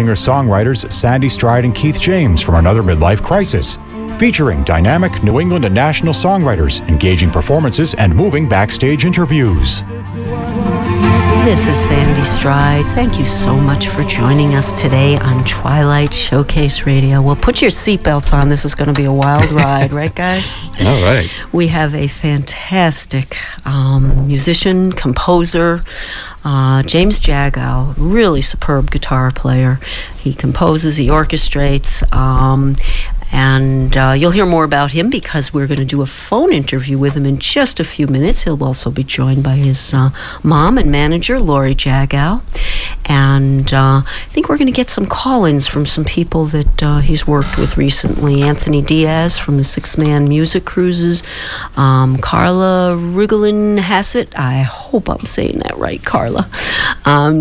singer-songwriters Sandy Stride and Keith James from Another Midlife Crisis, featuring dynamic New England and national songwriters, engaging performances, and moving backstage interviews. This is Sandy Stride. Thank you so much for joining us today on Twilight Showcase Radio. Well, put your seatbelts on. This is going to be a wild ride, right, guys? All right. We have a fantastic musician, composer, James Jagow, really superb guitar player. He composes, he orchestrates, and you'll hear more about him because we're going to do a phone interview with him in just a few minutes. He'll also be joined by his mom and manager, Lori Jagow. And I think we're going to get some call-ins from some people that he's worked with recently. Anthony Diaz from the Six Man Music Cruises. Carla Rigelin-Hassett. I hope I'm saying that right, Carla.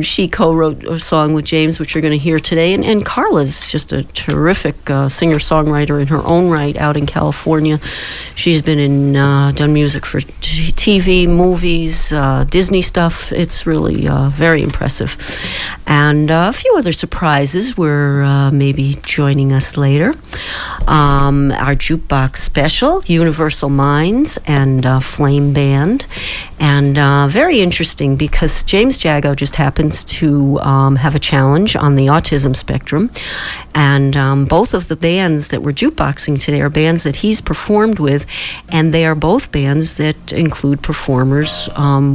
She co-wrote a song with James, which you're going to hear today. And Carla's just a terrific singer-songwriter in her own right out in California. She's been in done music for TV, movies, Disney stuff. It's really very impressive. And a few other surprises were maybe joining us later. Our jukebox special, Universal Minds and Flame Band. And very interesting because James Jagow just happens to have a challenge on the autism spectrum. And both of the bands that we're jukeboxing today are bands that he's performed with, and they are both bands that include performers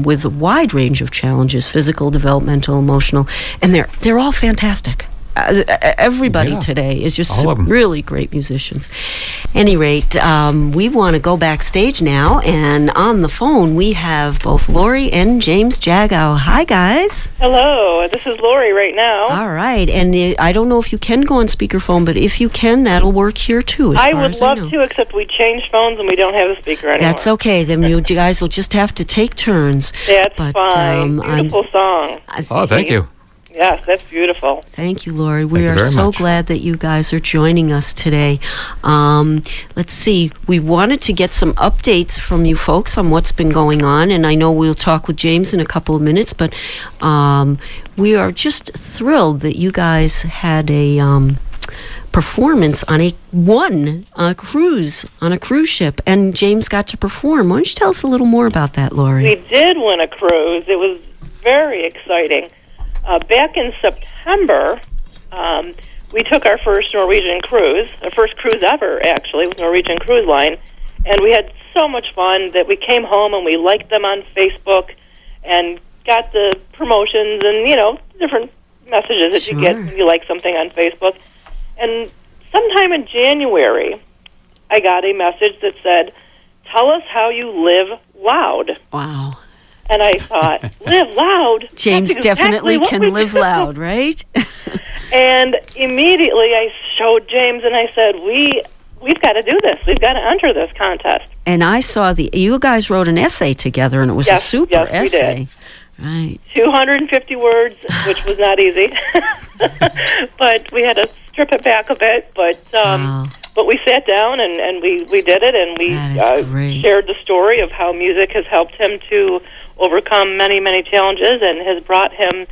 with a wide range of challenges, physical, developmental, emotional, and they're all fantastic. Everybody today is just some really great musicians. Any rate, we want to go backstage now, and on the phone we have both Lori and James Jagow. Hi, guys. Hello, this is Lori right now. All right, and I don't know if you can go on speakerphone, but if you can, that'll work here too. I would love to, except we changed phones and we don't have a speaker anymore. That's okay. Then you guys will just have to take turns. That's fine. Beautiful song. Thank you. Yes, that's beautiful. Thank you, Lori. We are so glad that you guys are joining us today. Let's see. We wanted to get some updates from you folks on what's been going on, and I know we'll talk with James in a couple of minutes, but we are just thrilled that you guys had a performance on a cruise, on a cruise ship, and James got to perform. Why don't you tell us a little more about that, Lori? We did win a cruise. It was very exciting. Back in September, we took our first Norwegian cruise, our first cruise ever, actually, with Norwegian Cruise Line, and we had so much fun that we came home and we liked them on Facebook and got the promotions and, different messages that you get when you like something on Facebook. And sometime in January, I got a message that said, "Tell us how you live loud." Wow. And I thought, live loud? James definitely can live loud, right? And immediately I showed James and I said, we've got to do this. We've got to enter this contest. And I saw you guys wrote an essay together, and it was a super essay. We did. Right. 250 words, which was not easy. But we had to strip it back a bit. But we sat down and we did it, and we shared the story of how music has helped him to overcome many, many challenges and has brought him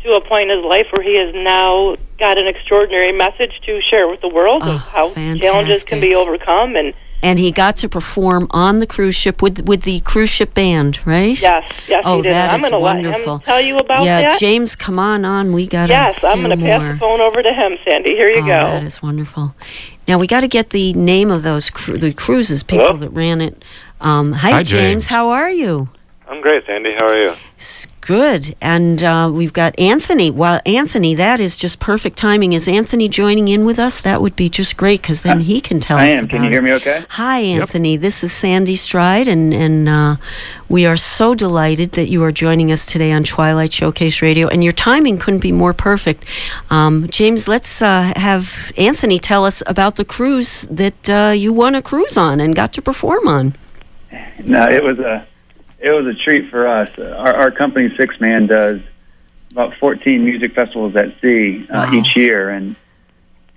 to a point in his life where he has now got an extraordinary message to share with the world of how challenges can be overcome. And he got to perform on the cruise ship with the cruise ship band, right? Yes, he did. I'm going to let him tell you about that. Yeah, James, come on. We got to Yes, I'm going to pass the phone over to him, Sandy. Here you go. That is wonderful. Now, we got to get the name of those the cruises, people that ran it. Hi, James. How are you? I'm great, Sandy. How are you? Good. And we've got Anthony. Well, Anthony, that is just perfect timing. Is Anthony joining in with us? That would be just great, because then he can tell us about it. Can you hear me okay? Hi, Anthony. Yep. This is Sandy Stride, and we are so delighted that you are joining us today on Twilight Showcase Radio, and your timing couldn't be more perfect. James, let's have Anthony tell us about the cruise that you won a cruise on and got to perform on. No, it was a treat for us. Our company, Six Man, does about 14 music festivals at sea each year, and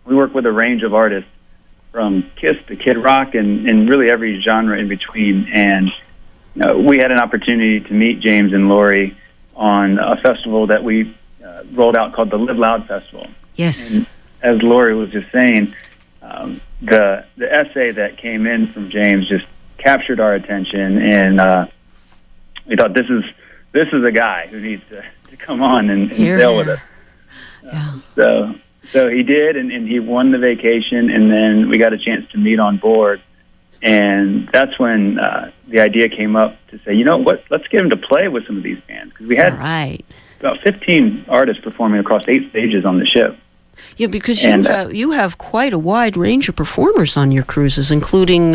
we work with a range of artists from Kiss to Kid Rock and really every genre in between. And we had an opportunity to meet James and Lori on a festival that we rolled out called the Live Loud Festival. Yes. And as Lori was just saying, the essay that came in from James just captured our attention, and we thought this is a guy who needs to come on and sail with us. So he did, and he won the vacation, and then we got a chance to meet on board. And that's when the idea came up to say, you know what, let's get him to play with some of these bands. Because we had about 15 artists performing across 8 stages on the ship. Yeah, because you have quite a wide range of performers on your cruises, including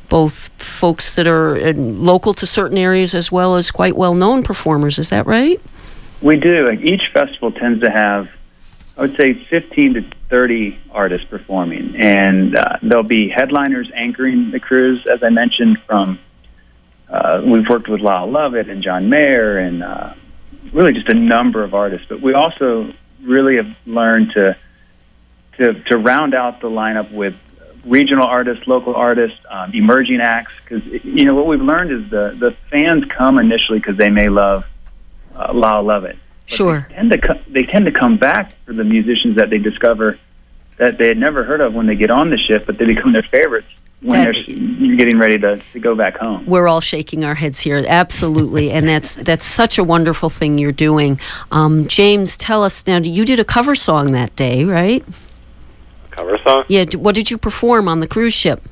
both folks that are local to certain areas as well as quite well-known performers. Is that right? We do. Like, each festival tends to have, I would say, 15 to 30 artists performing, and there'll be headliners anchoring the cruise. As I mentioned, from we've worked with Lyle Lovett and John Mayer, and really just a number of artists. But we also really have learned to round out the lineup with regional artists, local artists, emerging acts. Because what we've learned is the fans come initially because they may love Lyle Lovett. Sure. They tend to come back for the musicians that they discover that they had never heard of when they get on the ship, but they become their favorites when they're getting ready to go back home. We're all shaking our heads here, absolutely, and that's such a wonderful thing you're doing. James, tell us now. You did a cover song that day, right? A cover song? Yeah. What did you perform on the cruise ship?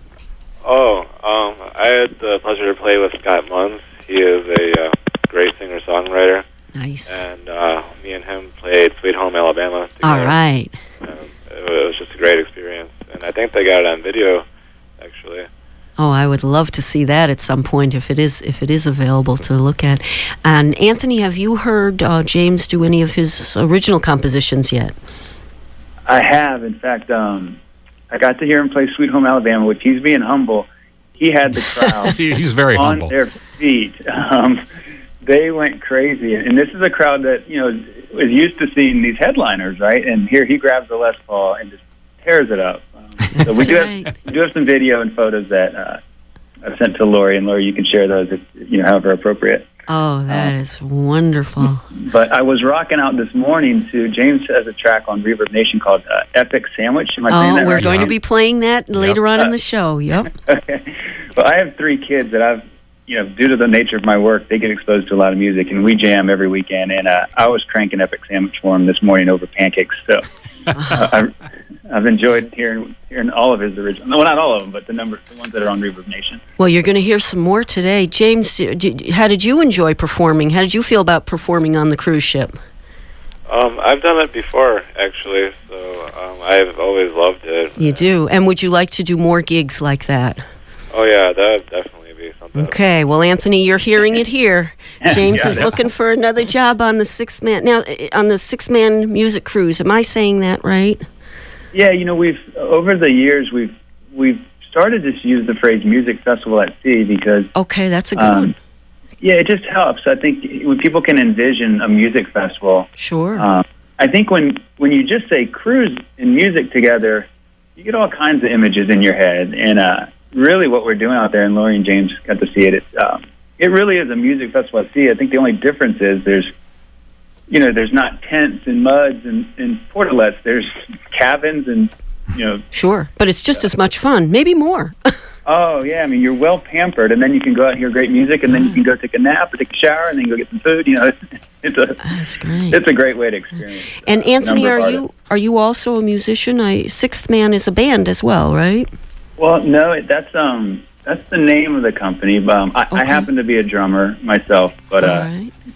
I had the pleasure to play with Scott Munns. He is a great singer-songwriter. Nice. And me and him played Sweet Home Alabama together. All right. It was just a great experience, and I think they got it on video, actually. Oh, I would love to see that at some point if it is available to look at. And Anthony, have you heard James do any of his original compositions yet? I have. In fact, I got to hear him play Sweet Home Alabama, which he's being humble. He had the crowd he's very on humble. their feet. They went crazy, and this is a crowd that is used to seeing these headliners, right? And here he grabs the Les Paul and just tears it up. So we do have some video and photos that I've sent to Lori, and Lori, you can share those if however appropriate. Oh, that is wonderful. But I was rocking out this morning to James has a track on Reverb Nation called Epic Sandwich. Am I saying that we're right? going to be playing that later on in the show. Yep. Okay. Well, I have 3 kids that I've due to the nature of my work, they get exposed to a lot of music, and we jam every weekend. And I was cranking Epic Sandwich for him this morning over pancakes. So I've enjoyed hearing all of his original. Well, not all of them, but the ones that are on Reverb Nation. Well, you're going to hear some more today. James, how did you enjoy performing? How did you feel about performing on the cruise ship? I've done it before, actually, so I've always loved it. You do? And would you like to do more gigs like that? Oh, yeah, that would definitely be something. Okay, well, Anthony, you're hearing it here. James is looking for another job on the 6-man music cruise. Am I saying that right? Yeah, we've over the years we've started to use the phrase music festival at sea because that's a good one. Yeah, it just helps. I think when people can envision a music festival. Sure. I think when you just say cruise and music together, you get all kinds of images in your head, and really what we're doing out there, and Lori and James got to see it. It really is a music festival at sea. I think the only difference is there's not tents and muds and portalets. There's cabins and Sure, but it's just as much fun, maybe more. Oh yeah, I mean you're well pampered, and then you can go out and hear great music, and then you can go take a nap or take a shower, and then go get some food. That's great. It's a great way to experience. And Anthony, are you also a musician? Sixth Man is a band as well, right? Well, no, that's the name of the company. I happen to be a drummer myself, but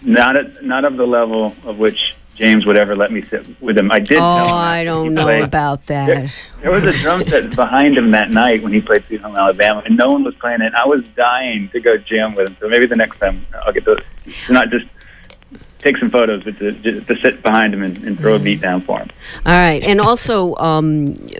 not of the level of which James would ever let me sit with him. I did. I don't know about that. There was a drum set behind him that night when he played Sweet Home Alabama, and no one was playing it. I was dying to go jam with him. So maybe the next time I'll get to not just take some photos, but to sit behind him and throw a beat down for him. All right. And also,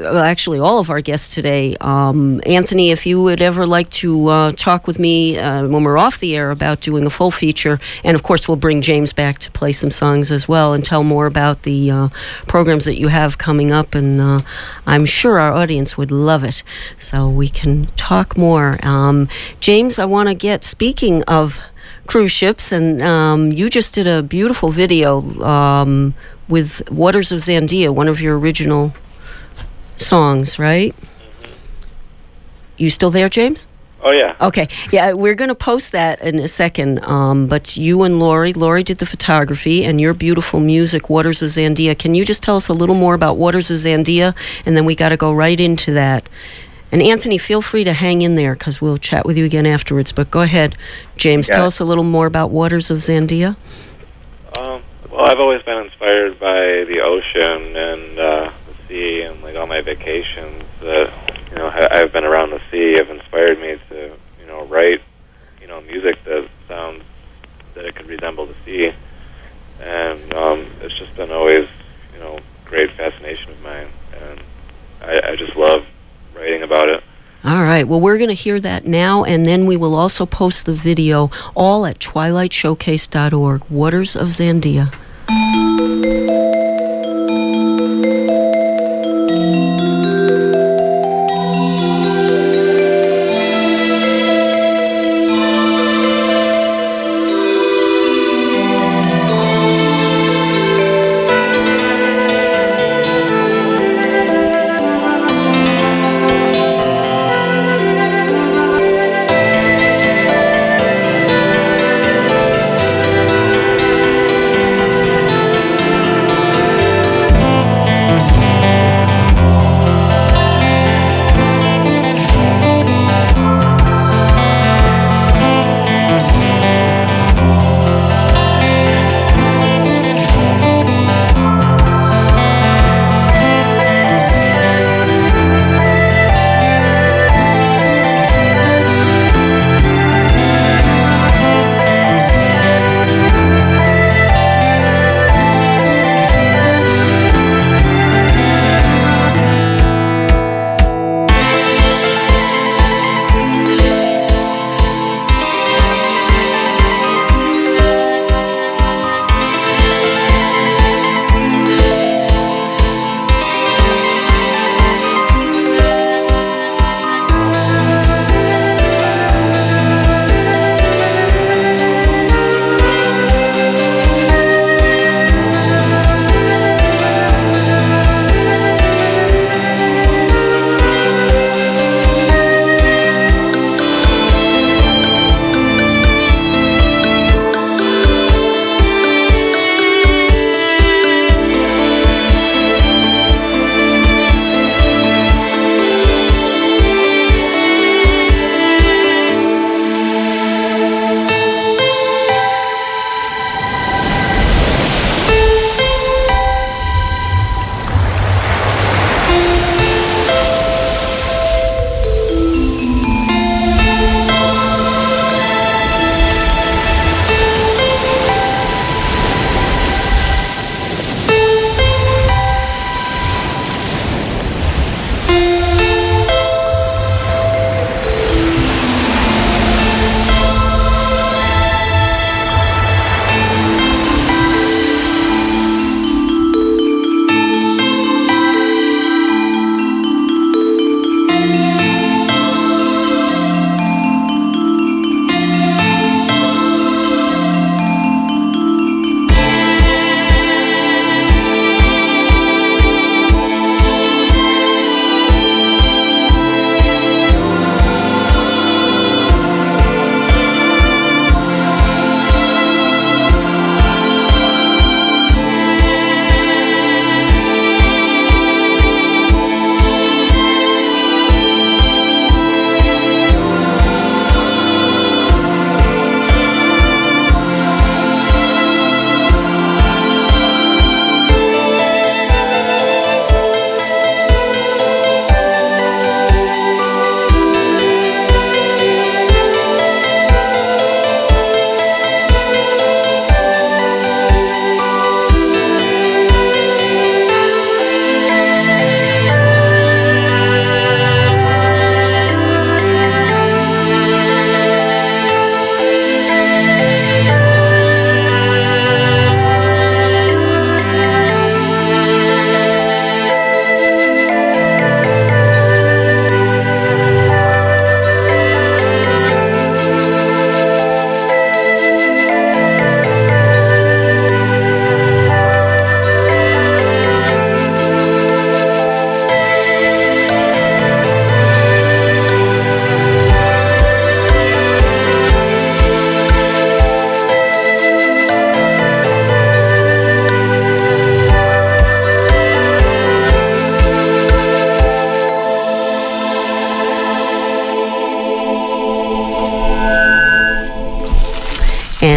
actually, all of our guests today, Anthony, if you would ever like to talk with me when we're off the air about doing a full feature, and of course we'll bring James back to play some songs as well and tell more about the programs that you have coming up, and I'm sure our audience would love it. So we can talk more. James, I want to speaking of cruise ships, and you just did a beautiful video with Waters of Zandia, one of your original songs, right? You still there, James? Oh, yeah. Okay. Yeah, we're going to post that in a second. But you and Lori did the photography, and your beautiful music, Waters of Zandia. Can you just tell us a little more about Waters of Zandia? And then we got to go right into that. And Anthony, feel free to hang in there because we'll chat with you again afterwards. But go ahead, James. Tell us a little more about Waters of Zandia. Well, I've always been inspired by the ocean and the sea, and like all my vacations that I've been around the sea have inspired me to write music that sounds that it could resemble the sea, and it's just been always great fascination of mine, and I just love writing about it. All right. Well, we're going to hear that now, and then we will also post the video all at twilightshowcase.org. Waters of Zandia.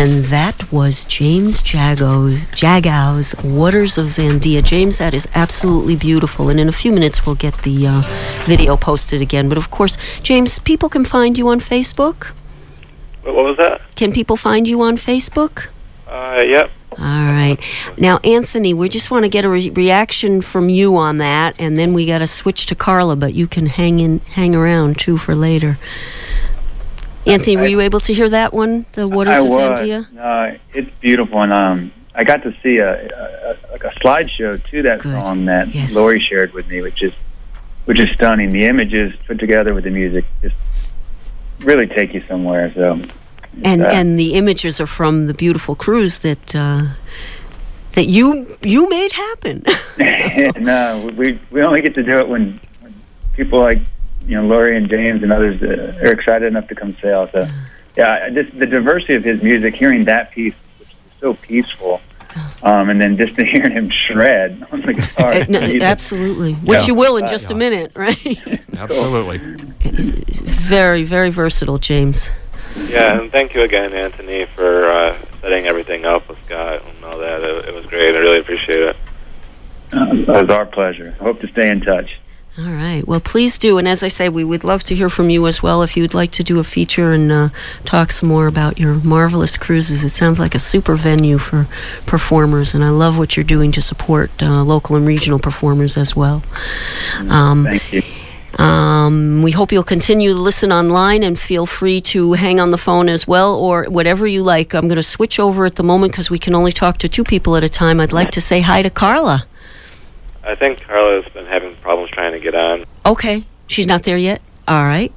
And that was James Jagow's Waters of Zandia. James, that is absolutely beautiful. And in a few minutes, we'll get the video posted again. But of course, James, people can find you on Facebook. What was that? Can people find you on Facebook? Yep. All right. Now, Anthony, we just want to get a reaction from you on that, and then we got to switch to Carla, but you can hang around, too, for later. Anthony, were you able to hear that one, the Waters of Zandia? It's beautiful, and I got to see a slideshow to that song that Lori shared with me, which is stunning. The images put together with the music just really take you somewhere. So. And the images are from the beautiful cruise that you made happen. No, we only get to do it when people like Lori and James and others are excited enough to come sail. So just the diversity of his music, hearing that piece, which is so peaceful, and then just to hear him shred on the guitar. Absolutely, which you will in just a minute, right? Absolutely. Very, very versatile, James. Yeah, and thank you again, Anthony, for setting everything up with Scott and all that. It was great. I really appreciate it. It was our pleasure. I hope to stay in touch. All right. Well, please do. And as I say, we would love to hear from you as well if you'd like to do a feature and talk some more about your marvelous cruises. It sounds like a super venue for performers, and I love what you're doing to support local and regional performers as well. Thank you. We hope you'll continue to listen online and feel free to hang on the phone as well, or whatever you like. I'm going to switch over at the moment because we can only talk to two people at a time. I'd like to say hi to Carla. I think Carla's been having problems trying to get on. Okay. She's not there yet? All right.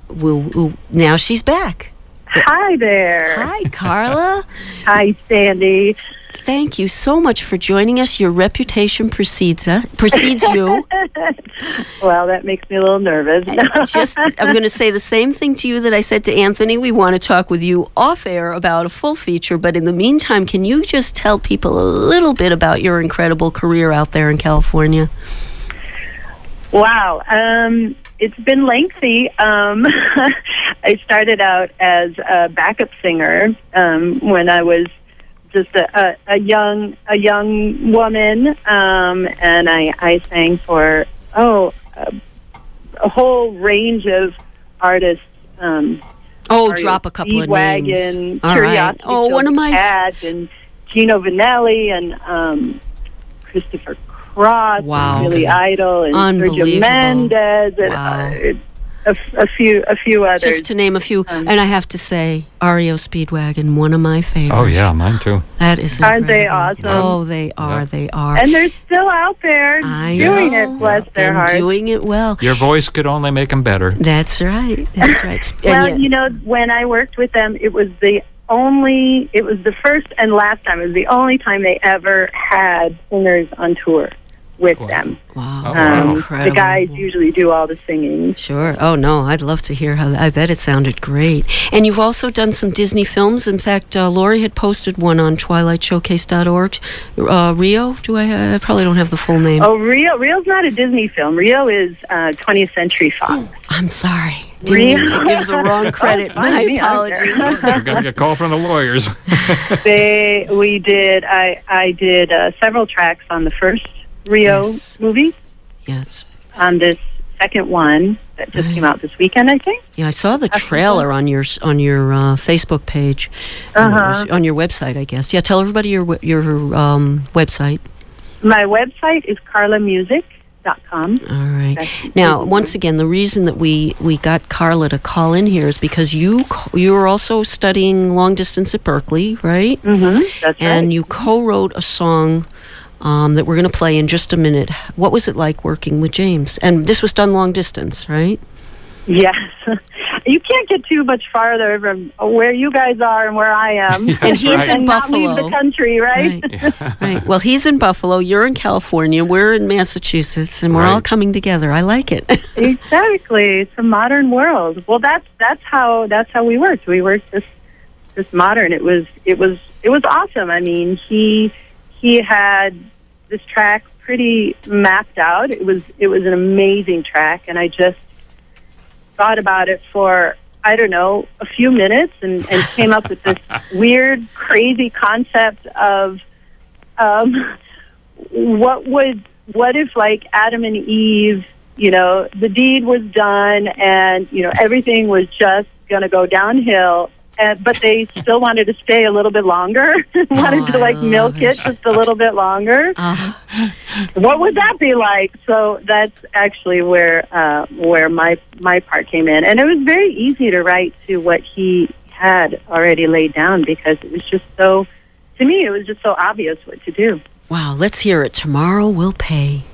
Now she's back. Hi there. Hi, Carla. Hi, Sandy. Thank you so much for joining us. Your reputation precedes you. Well, that makes me a little nervous. I'm going to say the same thing to you that I said to Anthony. We want to talk with you off air about a full feature, but in the meantime, can you just tell people a little bit about your incredible career out there in California? Wow. It's been lengthy. I started out as a backup singer when I was just a young woman, and I sang for a whole range of artists. Drop a couple of names. Speedwagon, All Curiosity, right. One of my and Gino Vanelli and Christopher Cross, and Billy Idol, and Sergio Mendes, and a few others. Just to name a few, and I have to say, REO Speedwagon, one of my favorites. Oh yeah, mine too. That is Aren't they awesome? Oh, they are. Yeah. They are. And they're still out there doing it. Bless their hearts. Doing it well. Your voice could only make them better. That's right. That's right. Well, when I worked with them, it was the first and last time. It was the only time they ever had singers on tour with them. Wow. The guys usually do all the singing. Sure. Oh, no, I'd love to hear how. I bet it sounded great. And you've also done some Disney films. In fact, Lori had posted one on twilightshowcase.org. Rio? I probably don't have the full name. Oh, Rio. Rio's not a Disney film. Rio is 20th Century Fox. Oh, I'm sorry. Didn't mean to give the wrong credit. My apologies. You're going to get a call from the lawyers. I did several tracks on the first Rio movie. Yes. On this second one that just came out this weekend, I think. Yeah, I saw the trailer on your Facebook page, on your website, I guess. Yeah, tell everybody your website. My website is carlamusic.com. All right. Now, once again, the reason that we got Carla to call in here is because you were also studying long distance at Berkeley, right? Mm-hmm. That's and right. you co-wrote a song that we're going to play in just a minute. What was it like working with James? And this was done long distance, right? Yes. You can't get too much farther from where you guys are and where I am. And he's in Buffalo. Not leave the country, right? Right. Well, he's in Buffalo. You're in California. We're in Massachusetts, and we're all coming together. I like it. Exactly. It's a modern world. Well, that's how we worked. We worked this modern. It was awesome. I mean, he had this track pretty mapped out. It was an amazing track, and I just thought about it for I don't know, a few minutes and came up with this weird, crazy concept of what if, like, Adam and Eve, you know, the deed was done and, you know, everything was just going to go downhill, but they still wanted to stay a little bit longer, wanted to, like, milk it just a little bit longer. What would that be like? So that's actually where my part came in. And it was very easy to write to what he had already laid down because it was just so, to me, it was just so obvious what to do. Wow, let's hear it. Tomorrow Will Pay.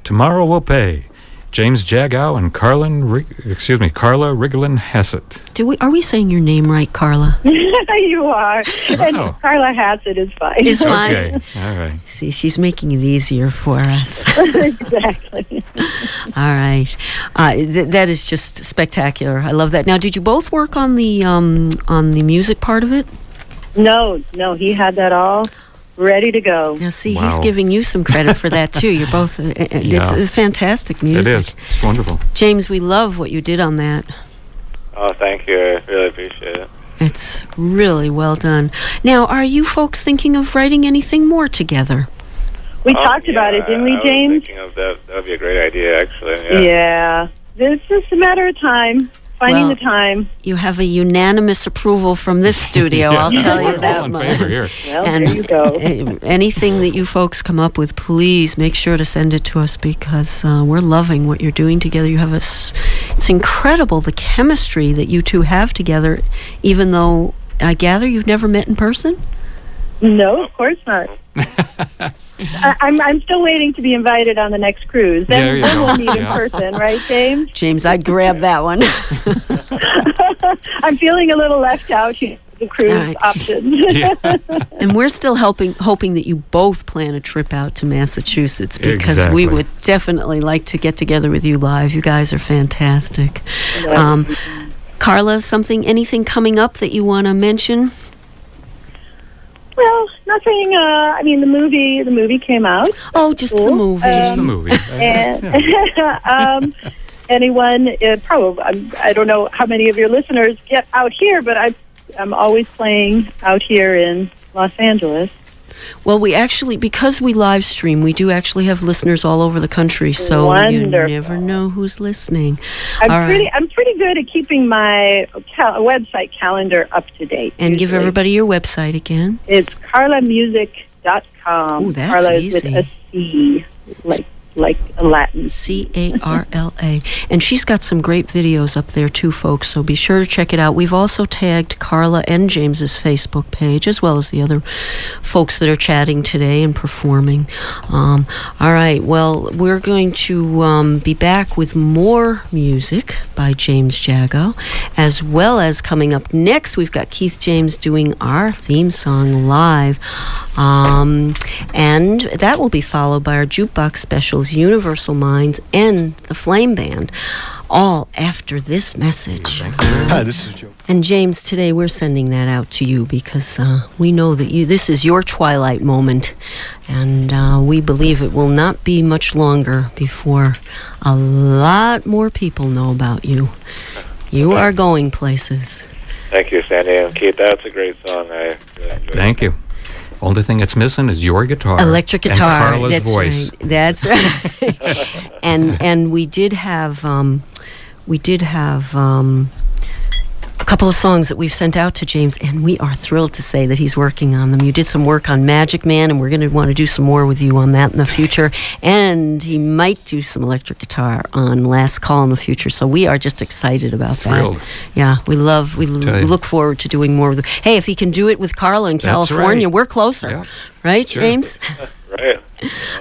Tomorrow Will Pay. James Jagow and Carla Riglin Hassett. Are we saying your name right, Carla? You are. And Oh. Carla Hassett is fine. Is fine. Okay, all right. See, she's making it easier for us. Exactly. All right. That is just spectacular. I love that. Now, did you both work on the music part of it? No, he had that all ready to go. Now, see, Wow. he's giving you some credit for that, too. You're both, it's fantastic music. It is. It's wonderful. James, we love what you did on that. Oh, thank you. I really appreciate it. It's really well done. Now, are you folks thinking of writing anything more together? We talked about it, didn't we, I James? was thinking of that. That would be a great idea, actually. Yeah. It's just a matter of time. Finding Well, the time. You have a unanimous approval from this studio, I'll tell you We're that all in much. favor here. Well, And there you go. anything that you folks come up with, please make sure to send it to us because we're loving what you're doing together. You have it's incredible the chemistry that you two have together, even though I gather you've never met in person? No, of course not. I'm still waiting to be invited on the next cruise. There you Then go. we'll meet in Yeah. person, right, James? James, I'd grab that one. I'm feeling a little left out here. The cruise All right. options. Yeah. And we're still hoping that you both plan a trip out to Massachusetts because we Exactly. would definitely like to get together with you live. You guys are fantastic. Carla, anything coming up that you want to mention? Well, nothing. I mean, the movie came out, Oh, just the Cool. movie. Just the movie. and anyone probably. I don't know how many of your listeners get out here, but I'm always playing out here in Los Angeles. Well, we actually, because we live stream, we do actually have listeners all over the country, so you Wonderful. never know who's listening. I'm All right. I'm pretty good at keeping my website calendar up to date. And give usually. everybody your website again. It's carlamusic.com. Ooh, that's Carla is easy. with a C, like a Latin. Carla. And she's got some great videos up there too, folks, so be sure to check it out. We've also tagged Carla and James's Facebook page, as well as the other folks that are chatting today and performing. All right, well, we're going to be back with more music by James Jagow, as well as coming up next, we've got Keith James doing our theme song live. And that will be followed by our jukebox specials, Universal Minds and the Flame Band, all after this message. Hi, this is Joe. And James, today we're sending that out to you because we know that this is your twilight moment, and we believe it will not be much longer before a lot more people know about you. You are going places. Thank you, Sandy and Keith. That's a great song. I really enjoyed it. Thank you. Only thing that's missing is your guitar. Electric guitar. And Carla's That's voice. right. That's right. and we did have a couple of songs that we've sent out to James, and we are thrilled to say that he's working on them. You did some work on Magic Man, and we're going to want to do some more with you on that in the future. And he might do some electric guitar on Last Call in the future. So we are just excited about Thrilled. that. Yeah, we look forward to doing more with. Hey, if he can do it with Carla in That's California, right. we're closer, Yeah. right, Sure. James? Right.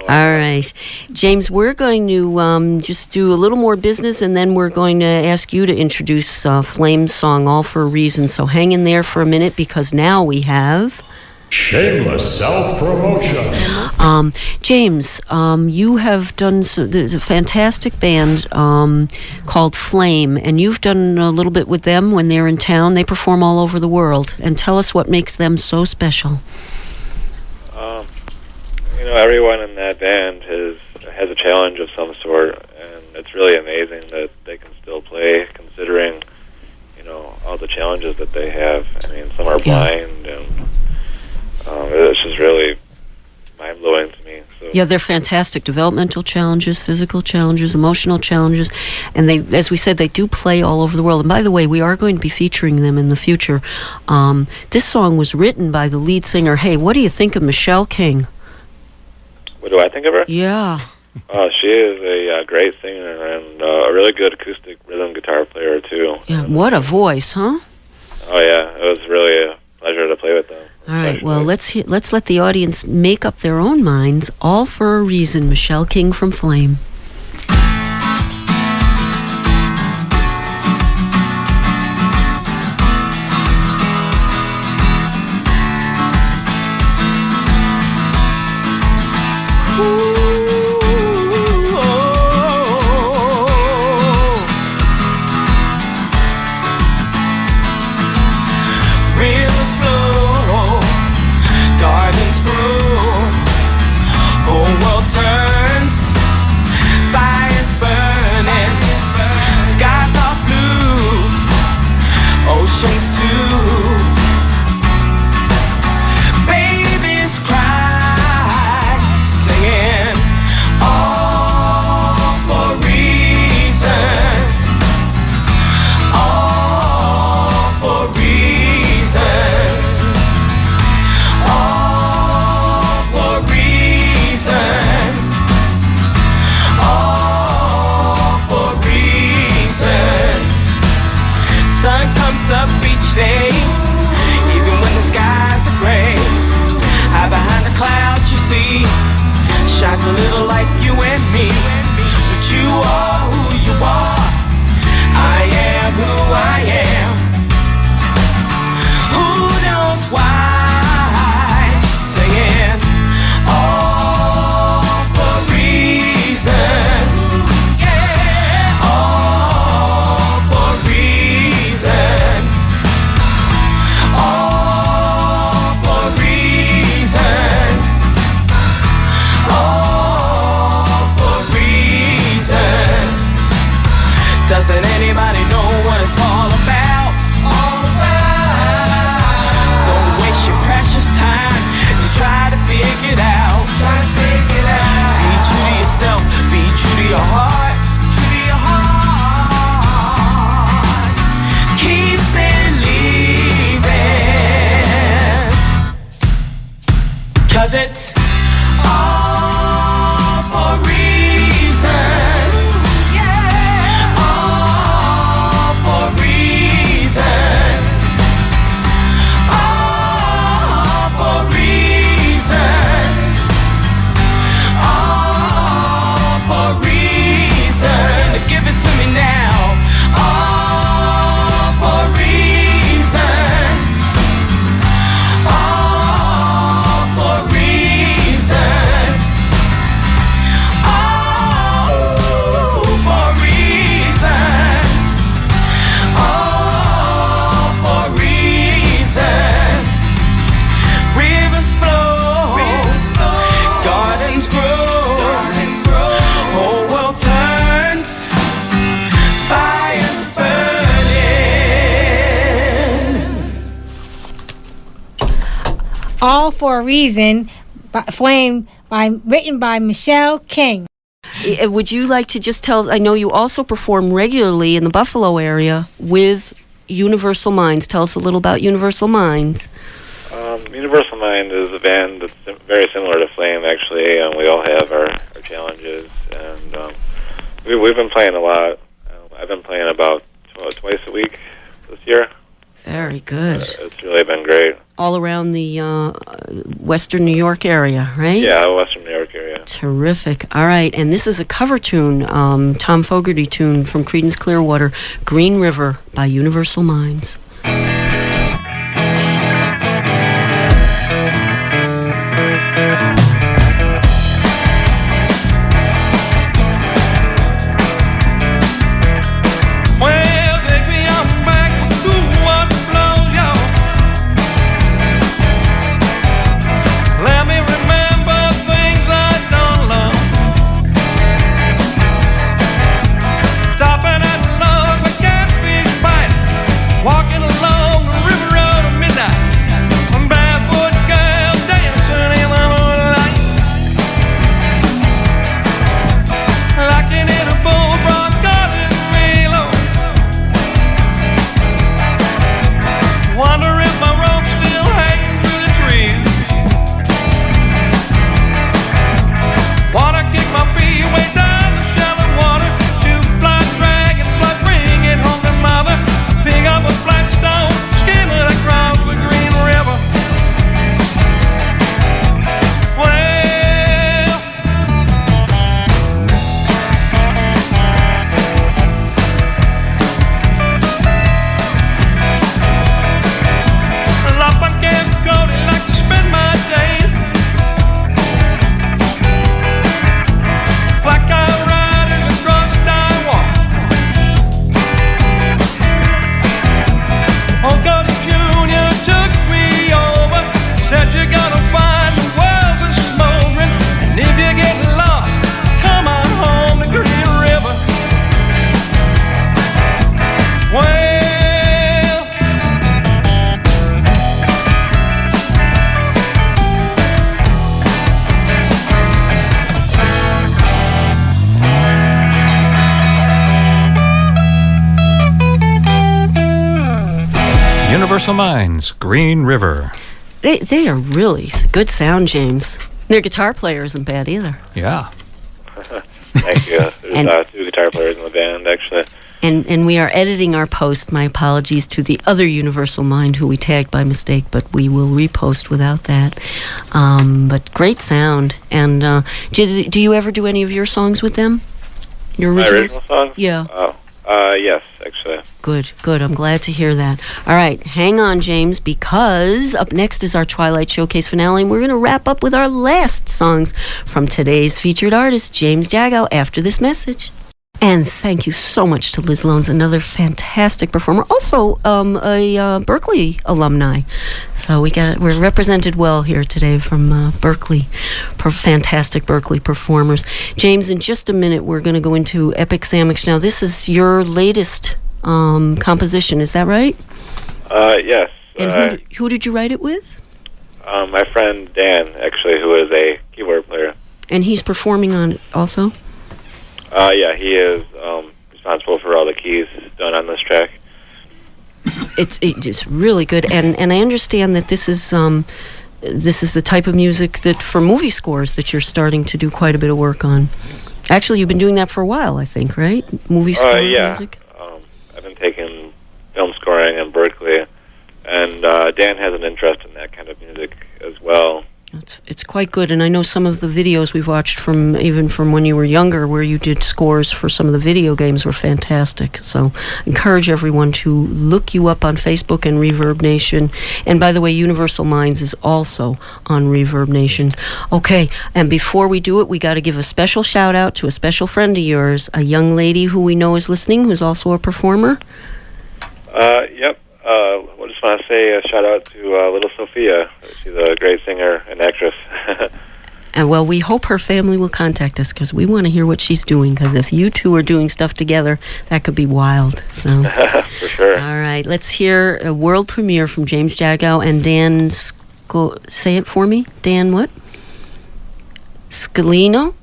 All right. James, we're going to just do a little more business, and then we're going to ask you to introduce Flame's song, All for a Reason. So hang in there for a minute, because now we have... Shameless self-promotion. James, you have done... there's a fantastic band called Flame, and you've done a little bit with them when they're in town. They perform all over the world. And tell us what makes them so special. Everyone in that band has a challenge of some sort, and it's really amazing that they can still play, considering, all the challenges that they have. I mean, some are blind, and it's just really mind-blowing to me. So. Yeah, they're fantastic. Developmental challenges, physical challenges, emotional challenges, and they, as we said, they do play all over the world. And by the way, we are going to be featuring them in the future. This song was written by the lead singer. Hey, what do you think of Michelle King? What do I think of her? Yeah. She is a great singer and a really good acoustic rhythm guitar player, too. Yeah, what a voice, huh? Oh, yeah. It was really a pleasure to play with them. All right, well, let's let the audience make up their own minds. All for a Reason, Michelle King from Flame. a little like you and me. But you are who you are. I am who I am. Who knows why? Singing all for a reason. Yeah. All for a reason. All for a reason. All for a reason. Doesn't anybody know what it's all about? All about. Don't waste your precious time to try to figure it out. Try to figure it out. Be true to yourself. Be true to your heart. True to your heart. Keep believing. 'Cause it's all for a reason. Yeah. All for a reason. All for a reason. All for a reason. Give it to me now. All for a reason. All for a reason. All for a reason. All for a reason. Rivers flow, gardens grow, whole world turns, fires burning. All for a Reason, written by Michelle King. Would you like to just tell, I know you also perform regularly in the Buffalo area with Universal Minds. Tell us a little about Universal Minds. Universal Mind is a band that's very similar to Flame, actually. We all have our challenges, and we've been playing a lot. I've been playing about twice a week this year. Very good. It's really been great. All around the Western New York area, right? Yeah, Western New York area. Terrific. All right, and this is a cover tune, Tom Fogerty tune from Creedence Clearwater, Green River by Universal Minds. Well, take me out back to what flows, y'all. Let me remember things I don't love. Stopping at love, a catfish bite. Walking along the river road at midnight. A barefoot girl dancing in the moonlight. Locking in a bullfrog garden reload. Wonder if my rope's still hanging through the trees. Wanna kick my feet way down the shallow water. Shoot, fly, dragonfly, bring it home to mother. Pick up a flat stone, skim it across the Green River. Well, up I can't go, they like to spend my days. Black eye riders across die walk. Old Cody Jr. took me over. Said you're gonna find the world's a smoldering. And if you get lost, come on home to Green River. Well, Universal Minds, Green River. They are really good sound, James. Their guitar player isn't bad either. Yeah. Thank you. And- There's two guitar players in the band, actually. And we are editing our post. My apologies to the other Universal Mind who we tagged by mistake, but we will repost without that. But great sound. And do you ever do any of your songs with them? Your originals? My original songs? Yeah. Yes, actually. Good. I'm glad to hear that. All right, hang on, James, because up next is our Twilight Showcase finale, and we're going to wrap up with our last songs from today's featured artist, James Jagow, after this message. And thank you so much to Liz Lones, another fantastic performer, also a Berkeley alumni. So we're represented well here today from Berkeley, fantastic Berkeley performers. James, in just a minute, we're going to go into Epic Sandwich. Now, this is your latest composition, is that right? Yes. And who did you write it with? My friend Dan, actually, who is a keyboard player. And he's performing on it also? Yeah, he is responsible for all the keys done on this track. It's really good, and I understand that this is the type of music that for movie scores that you're starting to do quite a bit of work on. Actually, you've been doing that for a while, I think, right? Movie score music. I've been taking film scoring in Berkeley, and Dan has an interest in that kind of music as well. It's quite good, and I know some of the videos we've watched from when you were younger, where you did scores for some of the video games, were fantastic. So I encourage everyone to look you up on Facebook and Reverb Nation. And by the way, Universal Minds is also on Reverb Nation. Okay, and before we do it, we got to give a special shout out to a special friend of yours, a young lady who we know is listening, who's also a performer. Yep. I just want to say a shout out to little Sophia. She's a great singer and actress. And well, we hope her family will contact us because we want to hear what she's doing. Because if you two are doing stuff together, that could be wild. So, for sure. All right, let's hear a world premiere from James Jagow and Dan. Say it for me, Dan. What? Sciolino.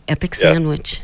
Epic Sandwich.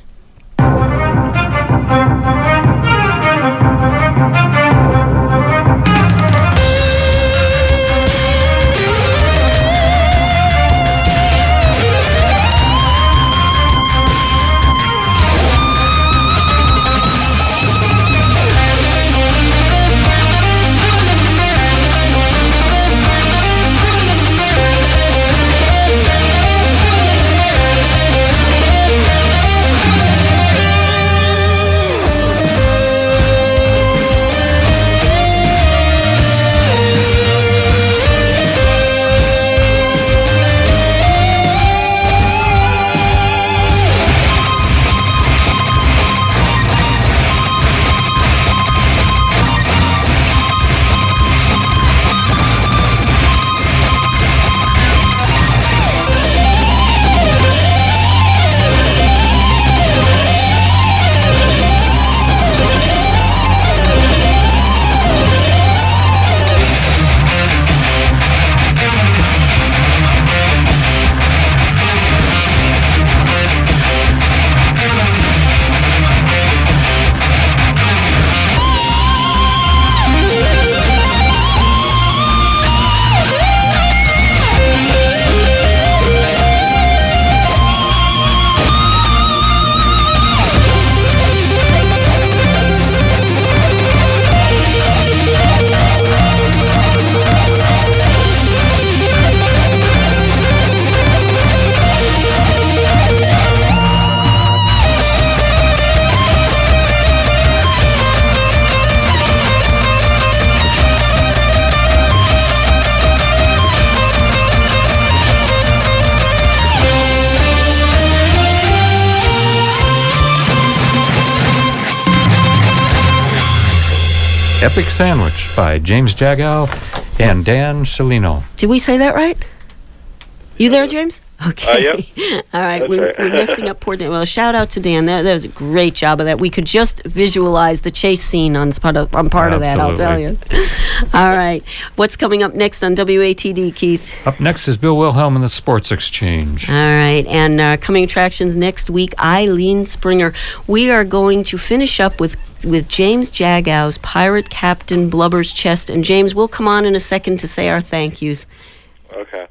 Epic Sandwich by James Jagow and Dan Sciolino. Did we say that right? You there, James? Okay. Yep. All right. That's We're right. messing up poor Dan. Well, shout out to Dan. That was a great job of that. We could just visualize the chase scene on part of that, I'll tell you. All right. What's coming up next on WATD, Keith? Up next is Bill Wilhelm and the Sports Exchange. All right. And coming attractions next week, Eileen Springer. We are going to finish up with James Jagow's Pirate Captain Blubber's Chest. And James, we'll come on in a second to say our thank yous. Okay.